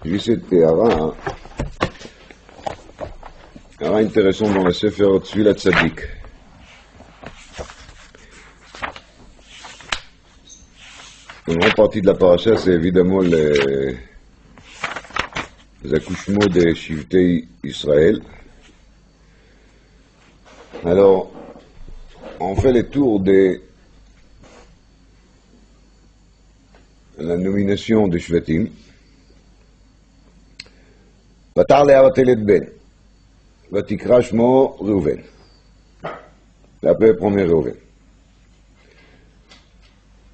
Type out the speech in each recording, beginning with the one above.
J'ai cette הערה intéressante dans le Sefer Tfilat Tzadik. Une grande partie de la paracha, c'est évidemment les accouchements des Shivtei Israël. Alors, on fait les tours de la nomination de Shvatim. Vatar le'avatel et ben, vatikra shmo Reuven. L'appel premier Reuven.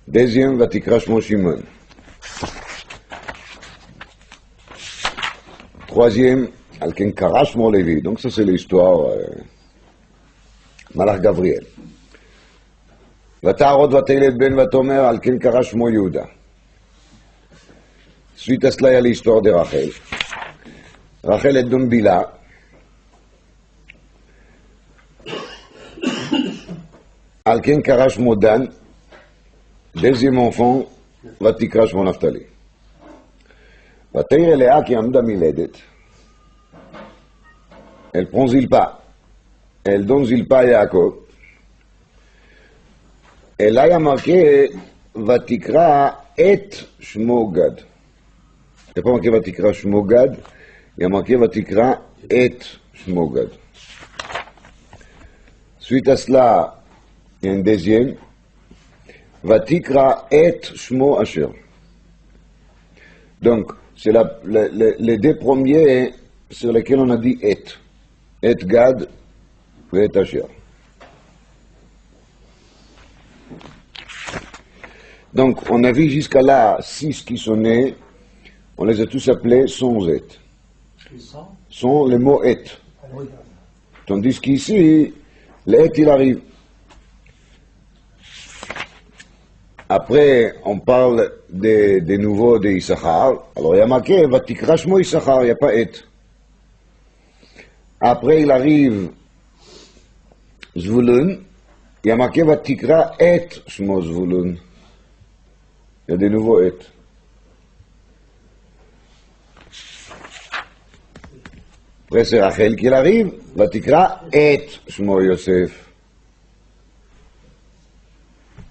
Deuxième, vatikra shmo Shimon. Troisième, alken kara shmo Lévi. Donc ça c'est l'histoire Malach Gabriel. Vatar od vatel et ben vatomer alken kara shmo Yehuda. Suite à cela, il y a l'histoire de Rachel. Rachel est donc Bila. Alken Karash Modan, deuxième enfant, Vatikra Shmo Naftali. Vateir Léa qui amda miledet. Elle prend Zilpa. Elle donne Zilpa à Yaakov. Et là, il y a marqué Vatikra et Shmo Gad. Il n'y a pas marqué Vatikra Shmo Gad. Il y a marqué Vatikra et Shmo Gad. Suite à cela, il y a un deuxième. Vatikra et Shmo Asher. Donc, c'est les deux premiers sur lesquels on a dit et. Et Gad et et Asher. Donc, on a vu jusqu'à là 6 qui sont nés. On les a tous appelés sans et. Sont les mots et. Tandis qu'ici, le et il arrive. Après, on parle des nouveaux de Issachar. Alors, il y a marqué, Vatikra Shmo Issachar, il n'y a pas et. Après, il arrive Zvulun. Il y a marqué, Vatikra et Shmo Zvulun. Il y a des nouveaux et. Après, c'est Rachel qui arrive, Vatikra et Shmo Yosef.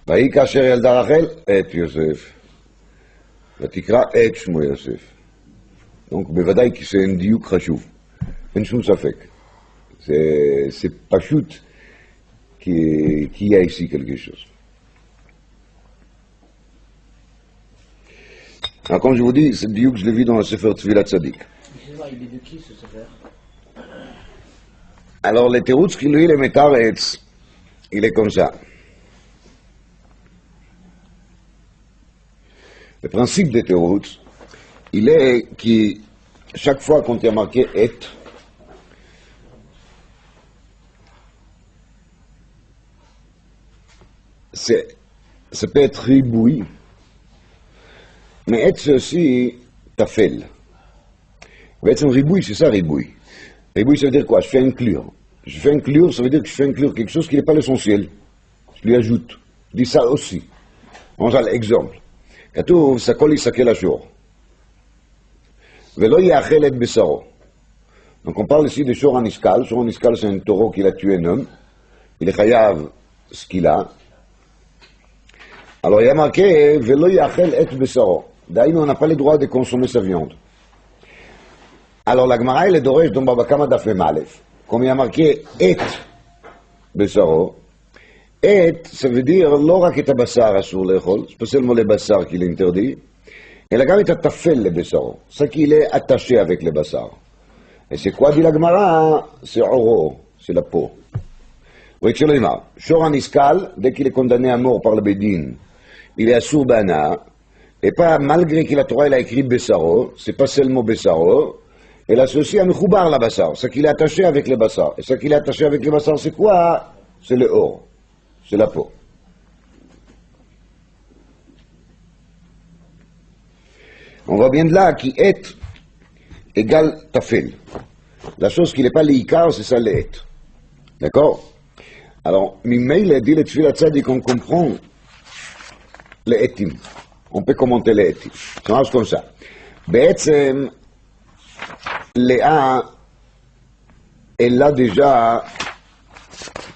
Vaï kasher yalda Rachel et Yosef. Vatikra et Shmo Yosef. Donc, bevadaï qui c'est un diouk chashuv. En shum safek. C'est pas chute qu'il y a ici quelque chose. Alors, comme je vous dis, ce diouk, je l'ai vu dans le Sefer Tfilat Tzadik. Il est de qui ce Sefer? Alors, le Teroutz qui lui, le Metaretz, il est comme ça. Le principe des Teroutz, il est que chaque fois qu'on y a marqué et, ça peut être riboui, mais et c'est aussi tafel. C'est un riboui, c'est ça riboui. Riboui, ça veut dire quoi? Je fais inclure. Je fais inclure, ça veut dire que je fais inclure quelque chose qui n'est pas l'essentiel. Je lui ajoute. Je dis ça aussi. On a l'exemple. כתוב, סקול יסקל השור. ולא יאכל את בשרו. Donc on parle ici de Shor Aniskal. Shor Aniskal, c'est un taureau qu'il a tué un homme. Il est chayav ce qu'il a. Alors il y a marqué, Velo yachel et besaro. D'ailleurs, on n'a pas le droit de consommer sa viande. Alors la Gemara, elle est dorée dans Baba Kama Daf Mem Aleph. Comme il y a marqué et besaro. Et, ça veut dire, לא רק את הבשר אסור לאכול, c'est pas seulement le bâsar qu'il est interdit, אלא גם את הטפל לבשרו, ce qu'il est attaché avec le bâsar. Et c'est quoi dit la Gemara? C'est oro, c'est la peau. Oui, tu l'as dit, Shor Aniskal, dès qu'il est condamné à mort par le Bédin, il est assour bana, et pas malgré que la Torah elle a écrit Bessaro, c'est pas seulement Bessaro, elle associe à Mechoubar la Bassar, ce qu'il est attaché avec le Bassar. Et ce qu'il est attaché avec le Bassar, c'est quoi? C'est le or. C'est la peau. On voit bien de là qui est égale tafel. La chose qui n'est pas l'ikar, c'est ça l'est. D'accord? Alors, Mimeil a dit le Tfilat Tzadik, on comprend les etim. On peut commenter les etim. Ça marche comme ça. בעצם, לאה, elle a déjà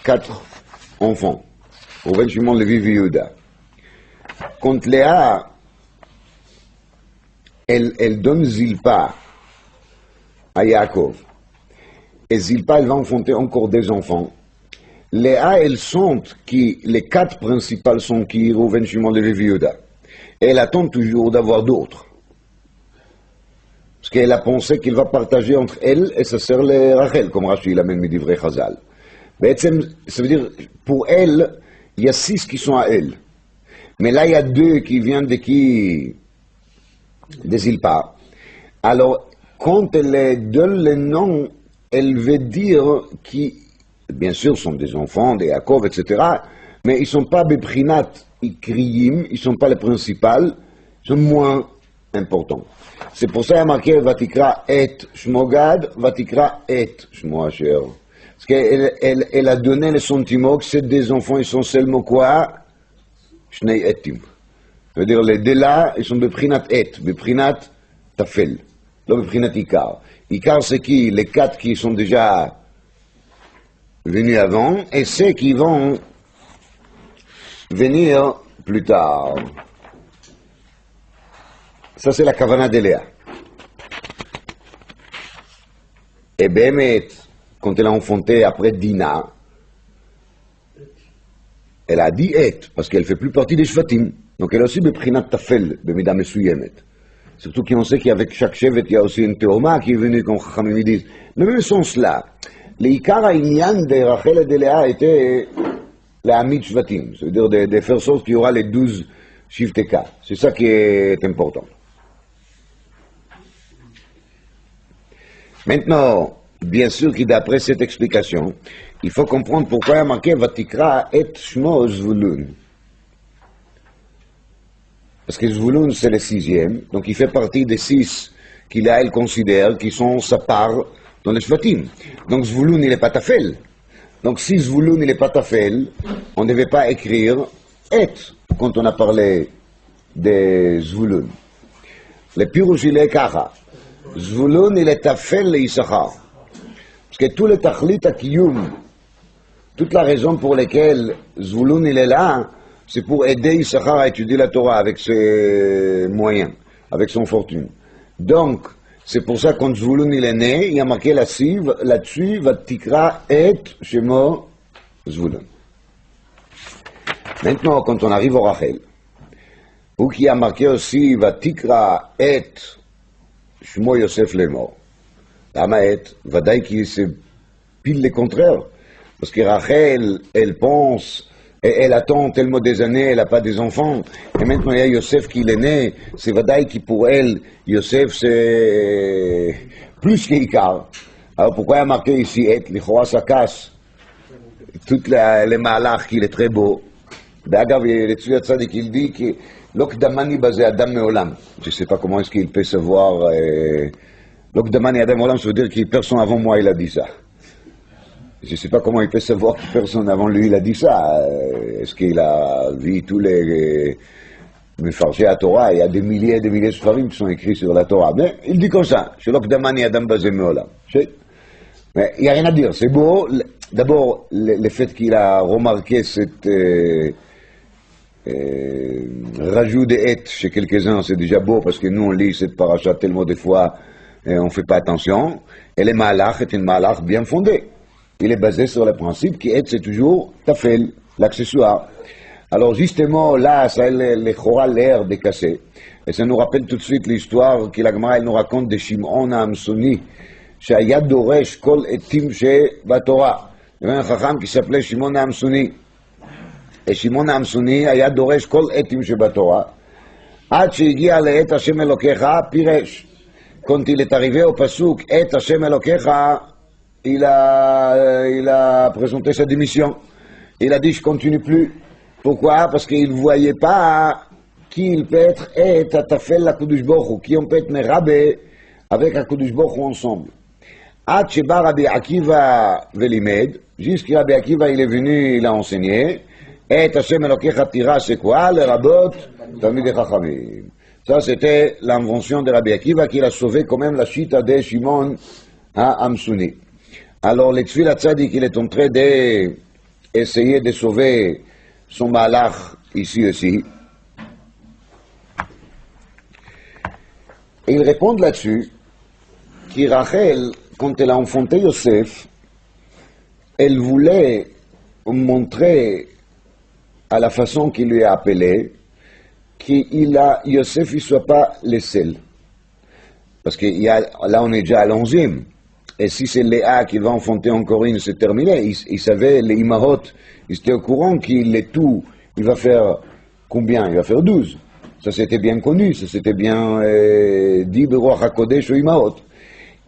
4 enfants. Reuven, Shimon, Lévi, Yehuda. Quand Léa, elle donne Zilpa à Yaakov, et Zilpa, elle va enfanter encore des enfants. Léa, elle sent que les 4 principales sont qui, Reuven, Shimon, Lévi, Yehuda. Et elle attend toujours d'avoir d'autres. Parce qu'elle a pensé qu'il va partager entre elle et sa sœur Rachel, comme Rashi l'amène Midivrei Chazal. Mais ça veut dire, pour elle, il y a 6 qui sont à elle. Mais là, il y a 2 qui viennent des Zilpa. Alors, quand elle donne les noms, elle veut dire qui, bien sûr, sont des enfants, des Yaakov, etc., mais ils ne sont pas Beprinat Ikriyim, ils ne sont pas les principales, ils sont moins importants. C'est pour ça qu'il y a marqué Vatikra et Shmogad, Vatikra et Shmo Asher. Parce qu'elle a donné le sentiment que ces 2 enfants, ils sont seulement quoi? Shnei etim. C'est-à-dire, les 2 là, ils sont Beprinat et, Beprinat Tafel, non Beprinat Ikar. Ikar, c'est qui? Les 4 qui sont déjà venus avant, et ceux qui vont venir plus tard. Ça, c'est la Kavana de Léa. Et Bémet, quand elle a enfanté après Dina, elle a dit Et, parce qu'elle ne fait plus partie des Shvatim. Donc elle a aussi Beprinat Tafel, Bemida Mesuyemet. Surtout qu'on sait qu'avec chaque Shevet, il y a aussi une Théoma qui est venue, comme Chachamim disent. Mais même sans cela, l'Ikar Inyan de Rachel et de Léa était la Hamid Shvatim, c'est-à-dire de faire sorte qu'il y aura les 12 Shifteka. C'est ça qui est important. Maintenant, bien sûr que d'après cette explication, il faut comprendre pourquoi il y a marqué Vatikra et Shmo Zvulun. Parce que Zvulun, c'est le 6e, donc il fait partie des 6 qu'il a, elle considère, qui sont sa part dans les Shvatim. Donc Zvulun, il n'est pas Tafel. Donc si Zvulun, il n'est pas Tafel, on ne devait pas écrire Et quand on a parlé de Zvulun. Le Pirush, il est Kacha. Zvulun, il est Tafel et Issachar. Parce que tout le Tachlit Akiyum, toute la raison pour laquelle Zvulun, il est là, c'est pour aider Issachar à étudier la Torah avec ses moyens, avec son fortune. Donc, c'est pour ça que quand Zvulun, il est né, il y a marqué là-dessus, Vatikra et Shemo Zvulun. Maintenant, quand on arrive au Rachel, où il y a marqué aussi Vatikra et Shmo Yosef Lemor. Lama et, Vadaï qui c'est pile le contraire. Parce que Rachel, elle pense, et elle attend tellement des années, elle n'a pas des enfants. Et maintenant il y a Yosef qui est né, c'est Vadaï qui pour elle, Yosef c'est plus qu'Ikar. Alors pourquoi il y a marqué ici et, l'Ichora ça casse toutes les malach qu'il est très beau. D'ailleurs, le Tzvi Tzadik il dit que L'Okdamani basé Adam Meolam. Je ne sais pas comment est-ce qu'il peut savoir. L'Okdamani Adam Meolam, ça veut dire que personne avant moi il a dit ça. Je ne sais pas comment il peut savoir que personne avant lui il a dit ça. Est-ce qu'il a vu tous les Mefarshei à Torah? Il y a des milliers et des milliers de Sfarim qui sont écrits sur la Torah. Mais il dit comme ça. C'est L'Okdamani Adam basé Meolam. Mais il n'y a rien à dire. C'est beau. D'abord, le fait qu'il a remarqué cette rajout de et chez quelques-uns, c'est déjà beau parce que nous on lit cette paracha tellement de fois et on ne fait pas attention. Et le malach est une malach bien fondée. Il est basé sur le principe que et c'est toujours tafel, l'accessoire. Alors justement là, ça a l'air de casser. Et ça nous rappelle tout de suite l'histoire que la Gemara nous raconte de Shimon HaAmsoni, שהיה דורש כל עתים שבתורה. זה היה חכם כי s'appelait שמעון העמסוני. שמעון העמסוני היה דורש כל עתים שבתורה, עד שהגיע לעת השם אלוקיך, פירש. Quand il est arrivé au pasuk, et Hashem Elokecha, il a présenté sa démission. Il a dit, je continue plus. Pourquoi? Parce qu'il ne voyait pas qui il peut être et Tafel la Kudush Baruch Hu, qui on peut être Merabé avec la Kudush Baruch Hu ensemble. Ad Sheba Rabbi Akiva Velimed, jusqu'à Rabbi Akiva il est venu, il a enseigné, et Hashem Elokecha Tira, c'est quoi? Le Rabot, Talmidei Chachamim. Ça, c'était l'invention de Rabbi Akiva qui a sauvé quand même la chita de Shimon à Amsouni. Alors, le Tzvi Tzadik, il est en train d'essayer de sauver son malach ici aussi. Et il répond là-dessus que Rachel, quand elle a enfanté Yosef, elle voulait montrer à la façon qu'il lui a appelé Yosef ne soit pas le seul. Parce que là on est déjà à l'11e. Et si c'est Léa qui va enfanter encore une, c'est terminé. Il savait, les Imahot, ils étaient au courant qu'il est tout, il va faire combien? Il va faire 12. Ça c'était bien connu, ça c'était bien dit Beruach HaKodesh ou Imahot.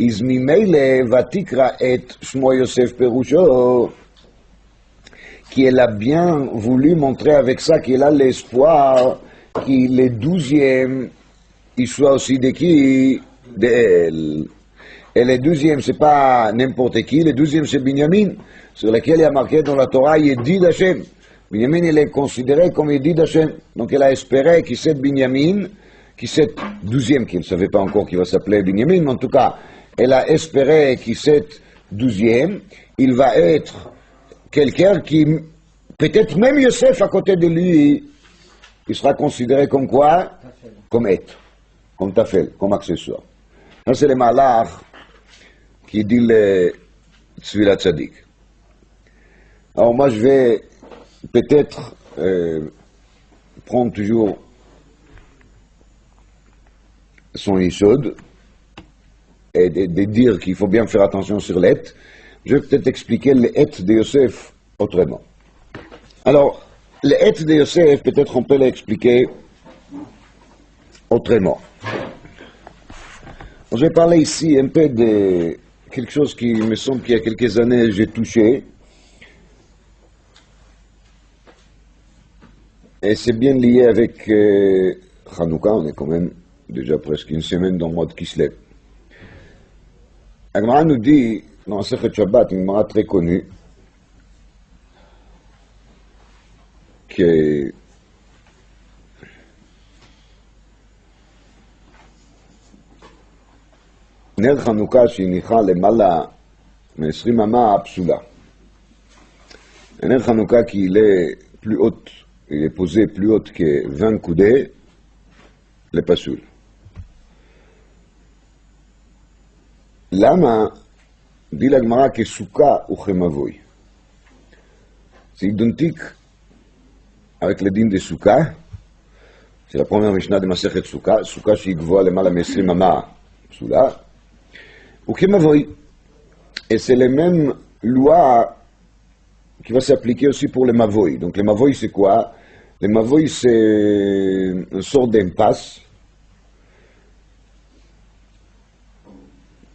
Izmimele vatikra et Shmo Yosef Perusho, qu'elle a bien voulu montrer avec ça qu'elle a l'espoir que le 12e, il soit aussi de qui? D'elle. Et le 12e, c'est pas n'importe qui, le 12e, c'est Binyamin, sur lequel il y a marqué dans la Torah, Yedid Hashem. Binyamin, il est considéré comme Yedid Hashem. Donc, elle a espéré que cette Binyamin, que cette 12e, qu'il ne savait pas encore qu'il va s'appeler Binyamin, mais en tout cas, elle a espéré que cette 12e, il va être quelqu'un qui, peut-être même Yosef à côté de lui, il sera considéré comme quoi? Comme être, comme tafel, comme accessoire. Ça, c'est le malach qui dit le Tzvi Tzadik. Alors moi, je vais peut-être prendre toujours son Yisod et de dire qu'il faut bien faire attention sur l'être. Je vais peut-être expliquer l'être de Yosef autrement. Alors, l'être de Yosef, peut-être on peut l'expliquer autrement. Je vais parler ici un peu de quelque chose qui me semble qu'il y a quelques années j'ai touché. Et c'est bien lié avec Hanouka, on est quand même déjà presque une semaine dans le mois de Kislev. La Gemara nous dit, dans un Sechet Shabbat, une Gemara très connue, que ner Hanouka שהניחה למעלה מ-20 אמה פסולה. ner Hanouka qui est plus haute, il est posé plus haute que 20 coudées, le pasoul. Lama dit la Gemara que souka ou chemavoy. C'est identique avec le din de souka. C'est la première Mishnah de Masechet Souka. Souka שהיא גבוהה למעלה מ-20 אמה פסולה. Ou Kemavoy. Et c'est les mêmes lois qui vont s'appliquer aussi pour les Mavoy. Donc les Mavoy, c'est quoi? Les Mavoy, c'est une sorte d'impasse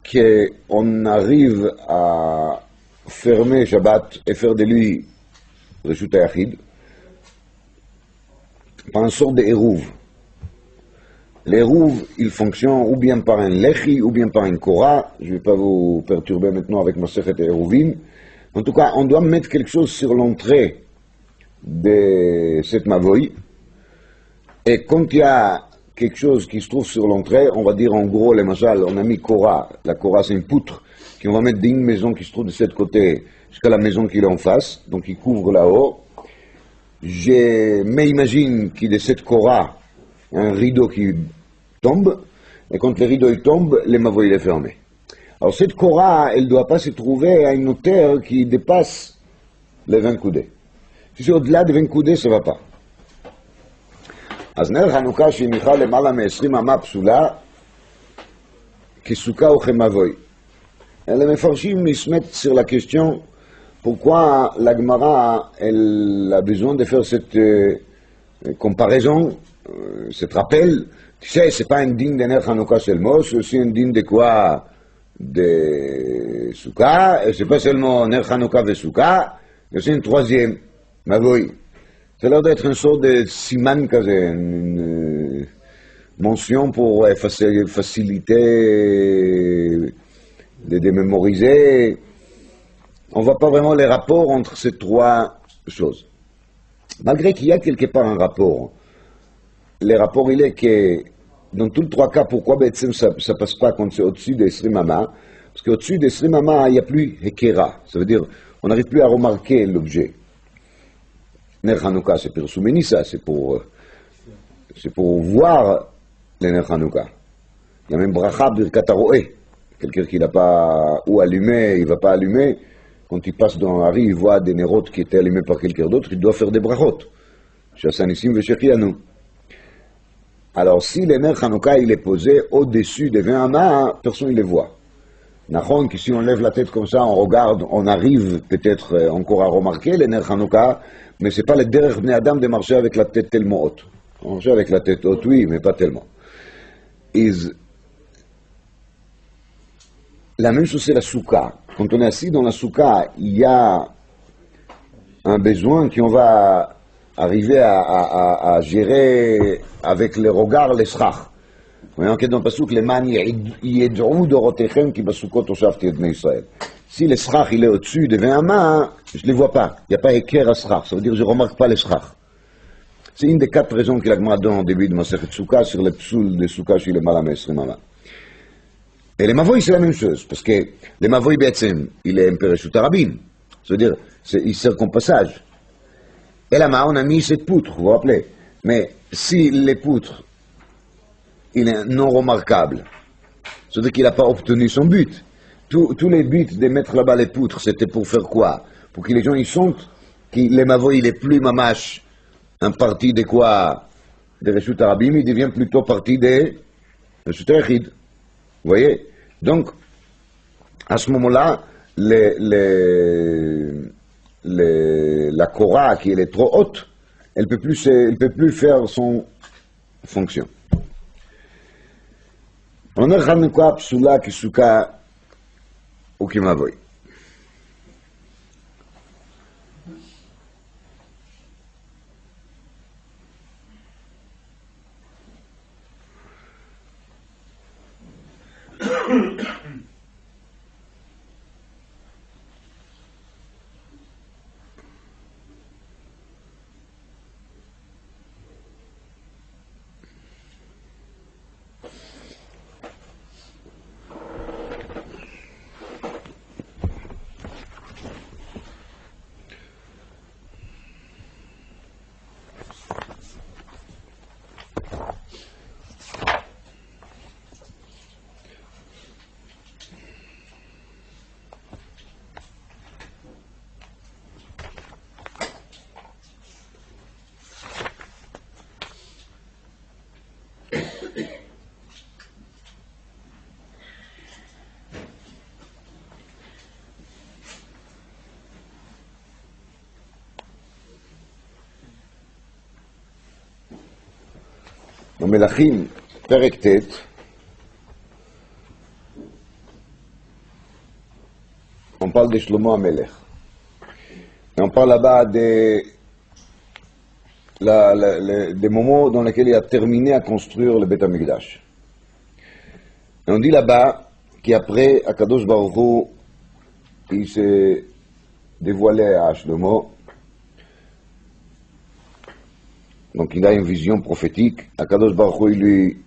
qu'on arrive à fermer Shabbat et faire de lui Reshut HaYachid par une sorte d'Eruv. L'Eruv, il fonctionne ou bien par un Lechi, ou bien par un Korah. Je ne vais pas vous perturber maintenant avec ma Sechet Eruvin. En tout cas, on doit mettre quelque chose sur l'entrée de cette Mavoy. Et quand il y a quelque chose qui se trouve sur l'entrée, on va dire en gros, les machal, on a mis Korah. La Korah, c'est une poutre qu'on va mettre d'une maison qui se trouve de ce côté jusqu'à la maison qui est en face, donc il couvre là-haut. Je m'imagine qu'il y a de cette Korah un rideau qui tombe, et quand le rideau il tombe, le Mavoy est fermé. Alors cette Korah, elle ne doit pas se trouver à une hauteur qui dépasse les 20 coudées. Si c'est au-delà de 20 coudées, ça ne va pas. אז נר חנוכה שהניחה למעלה מ-20 אמה פסולה, כסוכה או כמבוי. Les מפרשים se mettent sur la question pourquoi la Gemara elle a besoin de faire cette comparaison, cet rappel. Tu sais, c'est pas un digne de Ner Hanouka seulement, c'est aussi un digne de quoi? De Souka, et c'est pas seulement Ner Hanouka et Souka, il y a aussi une troisième, Mavoy. Ça a l'air d'être une sorte de siman, une mention pour faciliter de mémoriser. On voit pas vraiment les rapports entre ces trois choses. Malgré qu'il y a quelque part un rapport, le rapport il est que dans tous les trois cas, pourquoi ça ne passe pas quand c'est au-dessus des Srimama? Parce qu'au-dessus des Srimama, il n'y a plus Hekera. Ça veut dire, on n'arrive plus à remarquer l'objet. Ner Hanouka, c'est pour Soumenissa, c'est pour voir les Ner Hanouka. Il y a même Bracha Birkat Haroé. Quelqu'un qui n'a pas ou allumé, il ne va pas allumer. Quand il passe dans la rue, il voit des nérotes qui étaient allumés par quelqu'un d'autre, il doit faire des brachot. Shassanissim Veshechianu. Alors, si le Ner Hanouka il est posé au-dessus des 20 amas, personne ne les voit. Nachon, que si on lève la tête comme ça, on regarde, on arrive peut-être encore à remarquer les Ner Hanouka, mais ce n'est pas le derrière Bnei Adam de marcher avec la tête tellement haute. On marche avec la tête haute, oui, mais pas tellement. La même chose c'est la souka. Quand on est assis dans la souka, il y a un besoin qu'on va arriver à gérer avec le regard les srach. Voyons que dans le pasuk, les man yed'ou dorotechem ki basukot oshavti et bnei Israël. Si le srach il est au-dessus de 20 amas, je ne les vois pas. Il n'y a pas équerre à srach. Ça veut dire que je ne remarque pas les srach. C'est une des 4 raisons qu'il a demandé en début de Masechet Souka sur le psoul de souka chez les malamesri mama. Et les mavoïs, c'est la même chose, parce que les mavoïs, il est un peu Reshut Harabim. Ça veut dire, il sert comme passage. Et là-bas, on a mis cette poutre, vous vous rappelez. Mais si les poutres, il est non remarquable, ça veut dire qu'il n'a pas obtenu son but. Tous les buts de mettre là-bas les poutres, c'était pour faire quoi? Pour que les gens ils sentent que les mavoïs, il est plus mamash, un parti de quoi? De Reshut Harabim, il devient plutôt parti de Reshut Yachid. Vous voyez? Donc, à ce moment-là, la Korah, qui est trop haute, elle ne peut plus faire son fonction. On a Hanouka Psula Kisuka Ukimavoy. Dans Melachim, Perek Tet, on parle de Shlomo HaMelech. Et on parle là-bas des moments dans lesquels il a terminé à construire le Beth HaMikdash. Et on dit là-bas qu'après, Akadosh Baruch Hu, il s'est dévoilé à Shlomo. Donc il a une vision prophétique. Akadosh Baruch Hu, il lui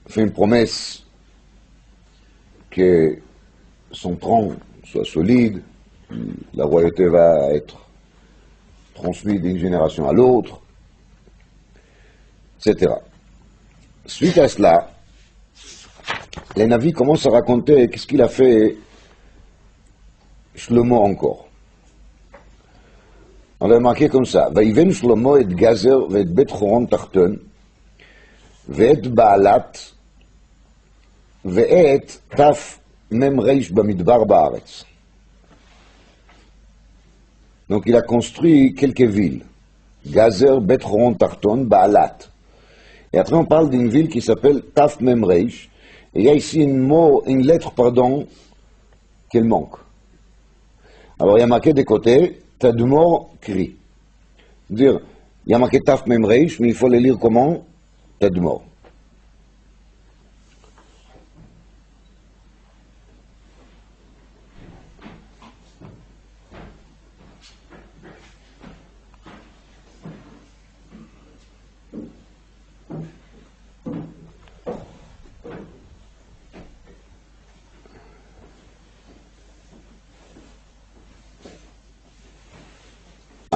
fait une promesse que son tronc soit solide, la royauté va être transmise d'une génération à l'autre, etc. Suite à cela, les Navis commencent à raconter qu'est-ce qu'il a fait Shlomo encore. On a remarqué comme ça, ויבן שלמה את גזר ואת בית חורון תחתון ואת בעלת ואת תף מם ריש במדבר בארץ. Donc il a construit quelques villes, Gazer, Bet Horon, Tarton, Baalat. Et après on parle d'une ville qui s'appelle Taf Mem Reish, et il y a ici une lettre, qu'elle manque. Alors il y a marqué des côtés, Tadmor Kri. Dire, il y a marqué Taf Mem Reish, mais il faut le lire comment? Tadmor.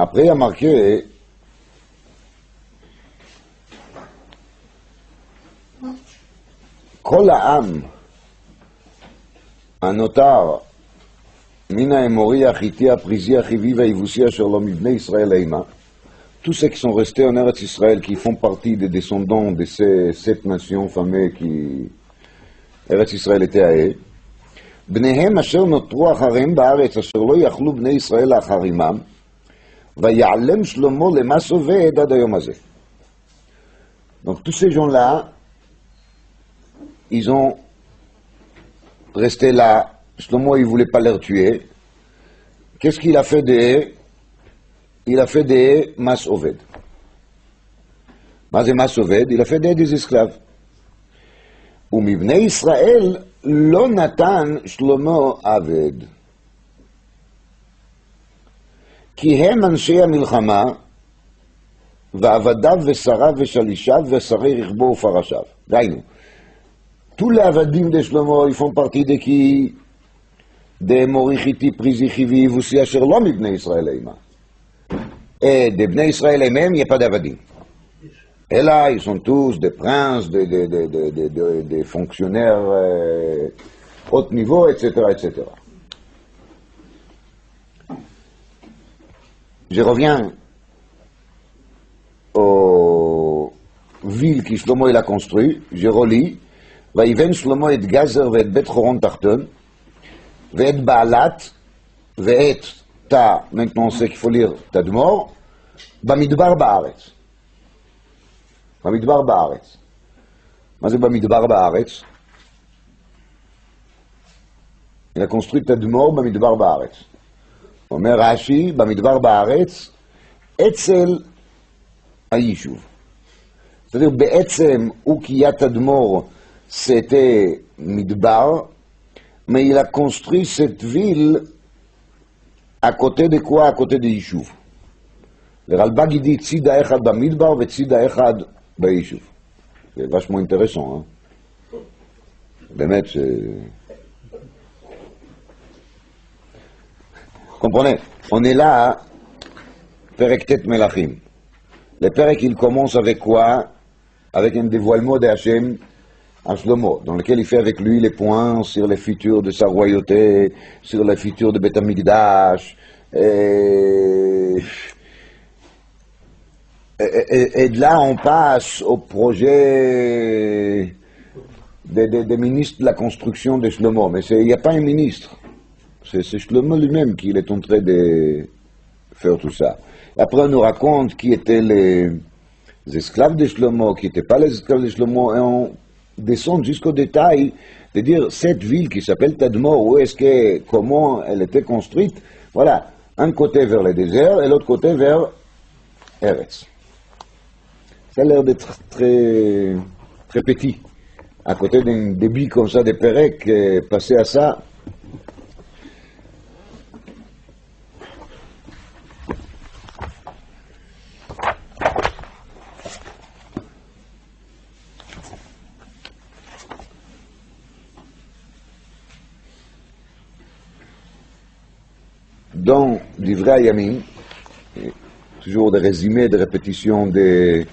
Après, il y a marqué כל העם הנותר מן האמורי, החיתי, הפריזי, החיבי והיבוסי אשר לא מבני ישראל אימה, tous ceux qui sont restés en Eretz Israël, qui font partie des descendants de ces 7 nations fameuses qui Eretz Israël était à eux, בניהם אשר נותרו אחריהם בארץ, אשר לא יכלו בני ישראל לאחרימם, ויעלם שלמה למס עובד עד היום הזה. Donc tous ces gens-là, ils ont resté là. Shlomo, il ne voulait pas les tuer. Qu'est-ce qu'il a fait d'eux? Il a fait des mas oved. מה זה mas oved? Il a fait des esclaves. ומבני ישראל לא נתן שלמה עבד. כי הם אנשי המלחמה, ועבדיו ושריו ושלישיו ושרי רכבו ופרשיו. דהיינו, tous les avadim de Shlomo, ils font partie de qui? Des Morichiti, Prizichi, Vivussi, Asher Lo Mibnei Israël Eima. Et des Bnei Israël eux-mêmes, il n'y a pas d'avadim. Et là, ils sont tous des princes, des fonctionnaires haut niveau, etc., etc. Je reviens aux villes que Shlomo il a construites, je relis. ויבן שלמה את גזר ואת בית חורון תחתון ואת בעלת ואת תא, maintenant on sait qu'il faut lire תדמור, במדבר בארץ. במדבר בארץ. מה זה במדבר בארץ? il a construit תדמור במדבר בארץ. אומר רש"י, במדבר בארץ, אצל היישוב. c'est-à-dire בעצם הוא קיה תדמור c'était Midbar, mais il a construit cette ville à côté de quoi? À côté de Yishuv. Le Ralbag il dit Tzida Echad Bamidbar et Tzida Echad Bayishuv. C'est vachement intéressant. Hein? Bémet, c'est... Comprenez? On est là, Perek Tet Melachim. Le Perek il commence avec quoi? Avec un dévoilement de Hachem à Shlomo, dans lequel il fait avec lui les points sur les futurs de sa royauté, sur les futurs de Beth Amikdash, et de là on passe au projet des ministres de la construction de Shlomo. Mais il n'y a pas un ministre, c'est Shlomo lui-même qui est en train de faire tout ça. Et après on nous raconte qui étaient les esclaves de Shlomo, qui n'étaient pas les esclaves de Shlomo, et on descendre jusqu'au détail de dire cette ville qui s'appelle Tadmor, où est-ce que, comment elle était construite, voilà, un côté vers le désert et l'autre côté vers Eretz. Ça a l'air d'être très, très petit, à côté d'un débit comme ça de Pérec, passer à ça. Dans Divrei Hayamim, toujours des résumés, des répétitions de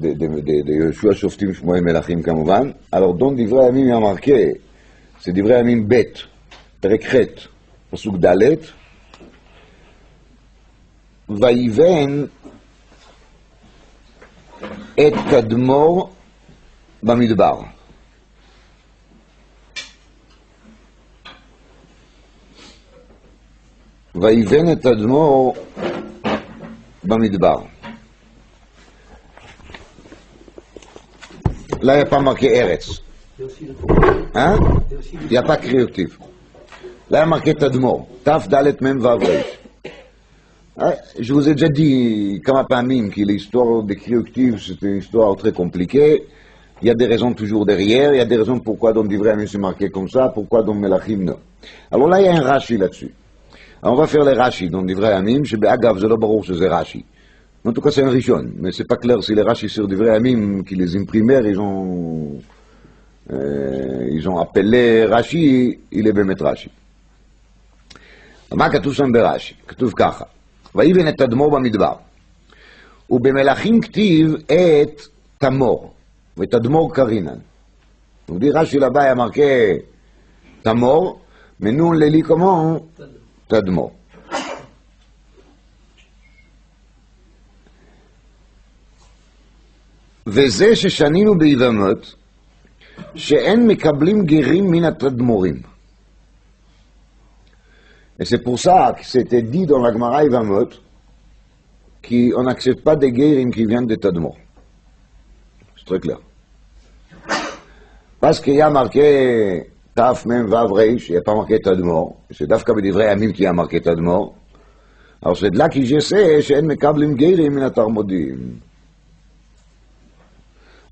Yoshua Shoftim Shmoim Melachim כמובן. Alors dans Divrei Hayamim il y a marqué, c'est Divrei Hayamim Bet, פרק ח' פסוק ד', ויבן את תדמור במדבר. ויבן את תדמור במדבר. Là, il n'y a pas marqué Eretz. Hein? Il n'y a pas créatif. Là, il y a marqué Tadmor. Taf, Dalet, Mem, Vav, Reish. Je vous ai déjà dit, comme à Pamim, que l'histoire des créatifs, c'est une histoire très compliquée. Il y a des raisons toujours derrière. Il y a des raisons pourquoi dans Divrei Hayamim c'est marqué comme ça, pourquoi dans Melachim non. Alors là, il y a un Rashi là-dessus. Alors, on va faire les Rashi dans Divrei Hayamim, שבאגב זה לא ברור שזה Rashi. En tout cas, c'est un Rishon, mais c'est pas clair si les Rashi sur Divrei Hayamim, qui les imprimèrent, ils ont appelé Rashi, il est Bemet Rashi. מה כתוב שם ברש"י? כתוב ככה, ויבן את תדמור במדבר, ובמלכים כתיב את תמור, ותדמור קרינן. udi רש"י לבאי אמר כתמור, מנון לילי כמו תדמור. וזה ששנינו ביבמות, שאין מקבלים גרים מן התדמורים. Et c'est pour ça que c'était dit dans la Gemara Yevamot qu'on n'accepte pas des guérim qui viennent des Tadmor. C'est très clair. Parce qu'il y a marqué Taf Mem Vav Reish, il n'y a pas marqué Tadmor. C'est Dafka B'divrei Amim qui a marqué Tadmor. Alors c'est de là que je sais שאין מקבלים גרים מן התרמודים.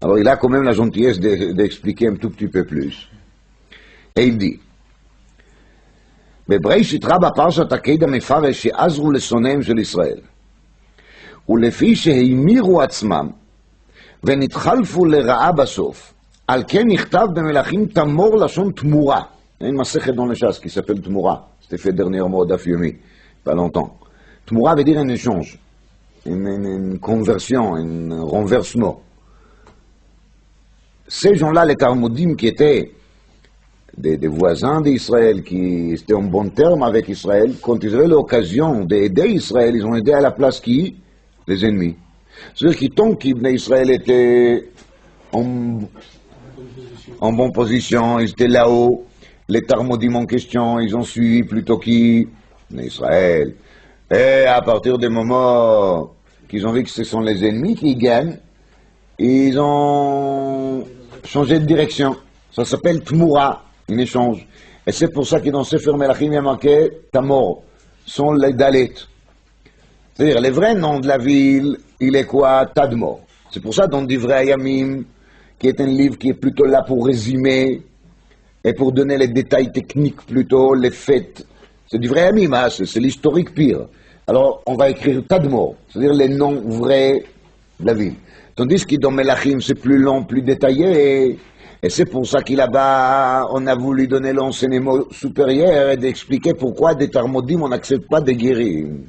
Alors il a quand même la gentillesse d'expliquer un tout petit peu plus. Et il dit, בבראשית רבה פרשת עקדה מפרש שעזרו לשונאיהם של ישראל, ולפי שהמירו עצמם ונתחלפו לרעה בסוף, על כן נכתב במלכים תמור לשון תמורה. אין מסכת dans le chasse qui s'appelle תמורה, c'était fait dernièrement au daf yomi, pas longtemps. תמורה veut dire un échange, une conversion, un renversement. Ces gens-là, les Talmudim qui étaient des voisins d'Israël, qui étaient en bon terme avec Israël, quand ils avaient l'occasion d'aider Israël, ils ont aidé à la place qui? Les ennemis. C'est-à-dire que tant qu'Israël était en bonne position, ils étaient là-haut, les Talmudim en question, ils ont suivi plutôt qui? Israël. Et à partir du moment qu'ils ont vu que ce sont les ennemis qui gagnent, ils ont changé de direction. Ça s'appelle Tmura, un échange. Et c'est pour ça que dans Sefer Melachim, il y a marqué Tamor, sont les Dalet. C'est-à-dire, les vrais noms de la ville, il est quoi? Tadmor. C'est pour ça dans Divrei Hayamim, qui est un livre qui est plutôt là pour résumer et pour donner les détails techniques plutôt, les faits. C'est Divrei Hayamim, hein, c'est l'historique pire. Alors, on va écrire Tadmor, c'est-à-dire les noms vrais de la ville. Tandis que dans Melachim, c'est plus long, plus détaillé, et c'est pour ça qu'il là-bas, on a voulu donner l'enseignement supérieur et d'expliquer pourquoi des Talmudim, on n'accepte pas des guérim.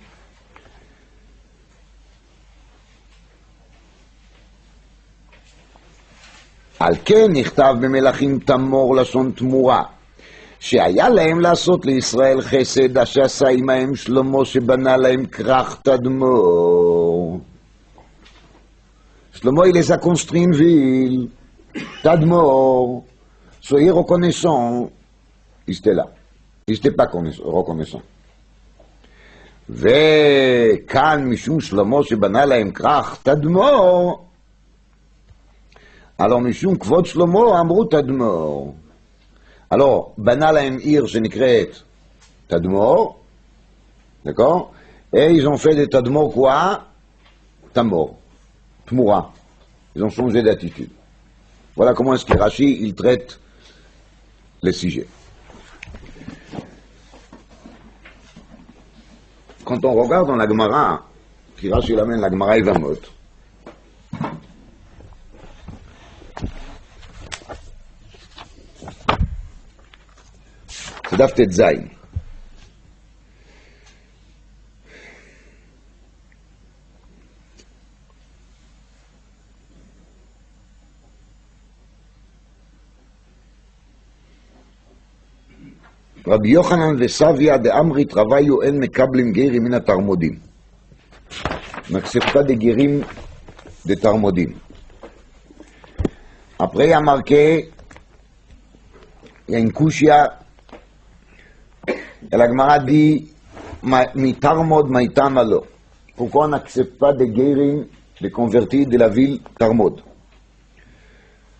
על כן נכתב במלכים תמור לשון תמורה, שהיה להם לעשות לישראל חסד, אשר עשה עמהם שלמה שבנה להם כרך תדמור. Shlomo, il les a construits une ville, Tadmor, soyez reconnaissants. Ils étaient là. Ils n'étaient pas reconnaissants. וכאן משום שלמה שבנה להם כרך תדמור, alors משום כבוד שלמה אמרו תדמור. alors, בנה להם עיר שנקראת תדמור, d'accord? Et ils ont fait de תדמור quoi? Tamor. Tmoura. Ils ont changé d'attitude. Voilà comment est-ce que Rashi, il traite les sujets. Quand on regarde dans la Gemara, qui Rashi l'amène la Gemara Yevamot, c'est Daf Tetzain. רבי יוחנן וסביה דאמרית רוויו אין מקבלים גרים מן התרמודים. n'accepte pas des guérim des tarmodim. Après il y a marqué, il y a une kushia, et la Gemara dit mi tarmod maïtam alo. Pourquoi on n'accepte pas des guérim, des convertis de la ville Tarmod?